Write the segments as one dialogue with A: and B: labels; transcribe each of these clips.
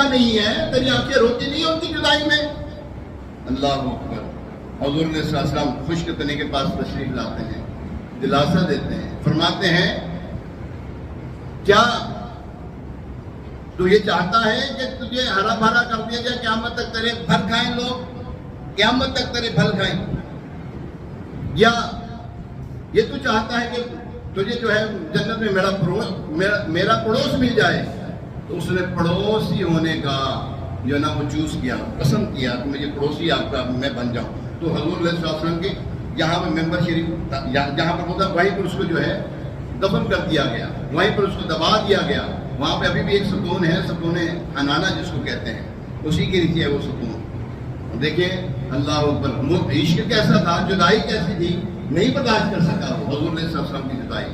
A: دیکھتا نہیں ہے، تیری آنکھیں روتی نہیں ان کی جدائی میں؟ اللہ اکبر۔ حضور صلی اللہ علیہ وسلم خشک تنے کے پاس تشریف لاتے ہیں، دلاسا دیتے ہیں، فرماتے ہیں کیا تو یہ چاہتا ہے کہ تجھے ہرا بھرا کر دیا جائے، قیامت تک تیرے پھل کھائیں لوگ، قیامت تک تیرے پھل کھائیں، یا یہ تو چاہتا ہے کہ تجھے جو ہے جنت میں میرا پڑوس مل جائے؟ تو اس نے پڑوسی ہونے کا جو نا وہ چوز کیا، پسند کیا کہ مجھے پڑوسی آپ کا میں بن جاؤں۔ تو حضور علیہ السلام کی جہاں پہ ممبر شریف جہاں پر ہوتا وہیں پر اس کو جو ہے دفن کر دیا گیا، وہیں پر اس کو دبا دیا گیا۔ وہاں پہ ابھی بھی ایک ستون ہے، ستون حنانہ جس کو کہتے ہیں، اسی کے نیچے ہے وہ ستون۔ دیکھیں اللہ اکبر، عشق کیسا تھا، جدائی کیسی تھی، نہیں برداشت کر سکا وہ حضور علیہ السلام کی جدائی۔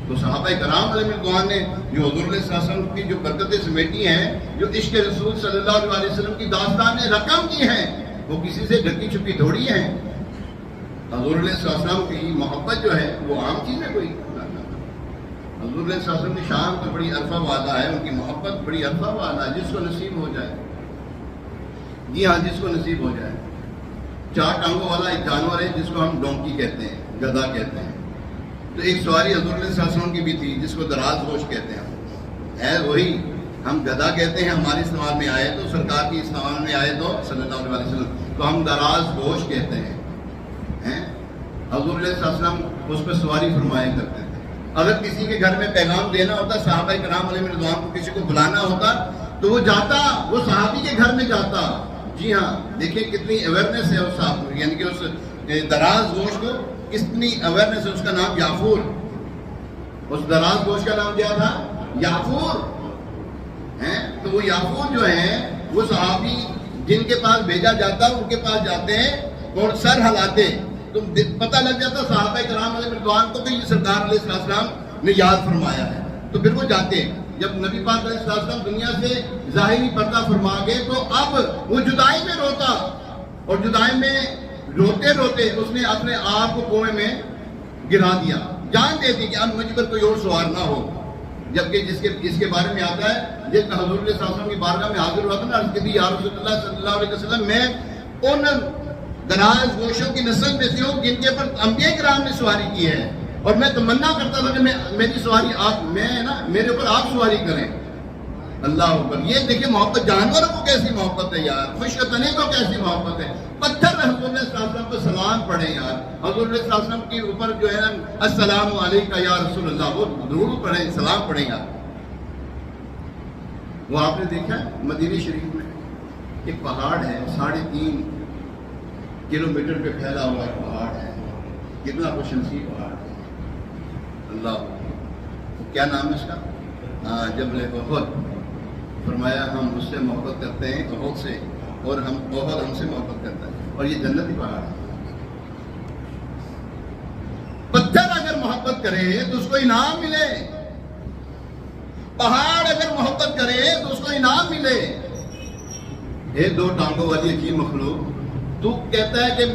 A: تو صحابہ کرام علیہ رضوان نے جو حضور علیہ السلام کی جو برکتیں سمیٹی ہیں، جو عشق رسول صلی اللہ علیہ وسلم کی داستان رقم کی ہیں، وہ کسی سے ڈھکی چھپی تھوڑی ہیں۔ حضور علیہ السلام کی محبت جو ہے وہ عام چیز ہے کوئی؟ حضور علیہ السلام کی شان تو بڑی عرفہ والا ہے، ان کی محبت بڑی عرفہ والا ہے، جس کو نصیب ہو جائے، جی ہاں جس کو نصیب ہو جائے۔ چار ٹانگوں والا ایک جانور ہے جس کو ہم ڈونکی کہتے ہیں، گدھا کہتے ہیں۔ تو ایک سواری حضور علیہ السلام کی بھی تھی جس کو دراز گوش کہتے ہیں، ہے وہی ہم گدھا کہتے ہیں، ہمارے استعمال میں آئے تو سرکار کی استعمال میں آئے تو صلی اللہ علیہ وسلم تو ہم دراز گوش کہتے ہیں۔ حضور علیہ السلام اس پہ سواری فرمایا کرتے تھے۔ اگر کسی کے گھر میں پیغام دینا ہوتا، صحابہ کرام علیہ رضوان کو کسی کو بلانا ہوتا تو وہ جاتا، وہ صحابی کے گھر میں جاتا۔ جی ہاں، دیکھیں کتنی اویئرنیس ہے اس صحابی، یعنی کہ اس دراز گوشت کو کتنی اویئرنیس ہے۔ اس کا نام یافور، اس دراز گوشت کا نام کیا تھا؟ یافور۔ تو وہ یافور جو ہیں وہ صحابی جن کے پاس بھیجا جاتا ان کے پاس جاتے ہیں اور سر ہلاتے، تو پتہ لگ جاتا صحابہ کرام علیہ رضوان کو کہ یہ سرکار علیہ السلام نے یاد فرمایا ہے۔ تو پھر وہ جاتے، جب نبی پاک علیہ السلام دنیا سے ظاہری پردہ فرما گئے تو اب وہ جدائی میں روتا، اور جدائی میں روتے روتے اس نے اپنے آپ کو کنویں میں گرا دیا، جان دے دی کہ اب مجھ پر کوئی اور سوار نہ ہو۔ جبکہ جس کے بارے میں آتا ہے، جس حضور علیہ السلام کی بارگاہ میں حاضر ہوا تھا نا، عرض کی یا رسول اللہ صلی اللہ علیہ وسلم، میں ان دراز گوشوں کی نسل میں سے ہوں جن کے پر انبیاء کرام نے سواری کی ہے، اور میں تمنا کرتا تھا کہ میری سواری آپ میرے اوپر آپ سواری کریں۔ اللہ اکبر۔ یہ دیکھیں محبت، جانوروں کو کیسی محبت ہے یار، خشک تنے کو کیسی محبت ہے۔ پتھر حضور علیہ السلام کو سلام پڑھیں یار، حضور علیہ السلام کے اوپر جو ہے نا السلام علیکہ یا رسول اللہ، وہ درود پڑھیں، سلام پڑھیں یار۔ وہ آپ نے دیکھا مدینہ شریف میں ایک پہاڑ ہے، 3.5 کلومیٹر پہ پھیلا ہوا ایک پہاڑ ہے، کتنا خوش نصیب پہاڑ ہے۔ اللہ، کیا نام ہے اس کا؟ جبل احد۔ فرمایا ہم اس سے محبت کرتے ہیں احد سے، اور احد ہم سے محبت کرتا ہے، اور یہ جنتی پہاڑ ہے۔ پتھر اگر محبت کرے تو اس کو انعام ملے، پہاڑ اگر محبت کرے تو اس کو انعام ملے۔ 2 ٹانگوں والی عجیب مخلوق تو کہتا ہے کہ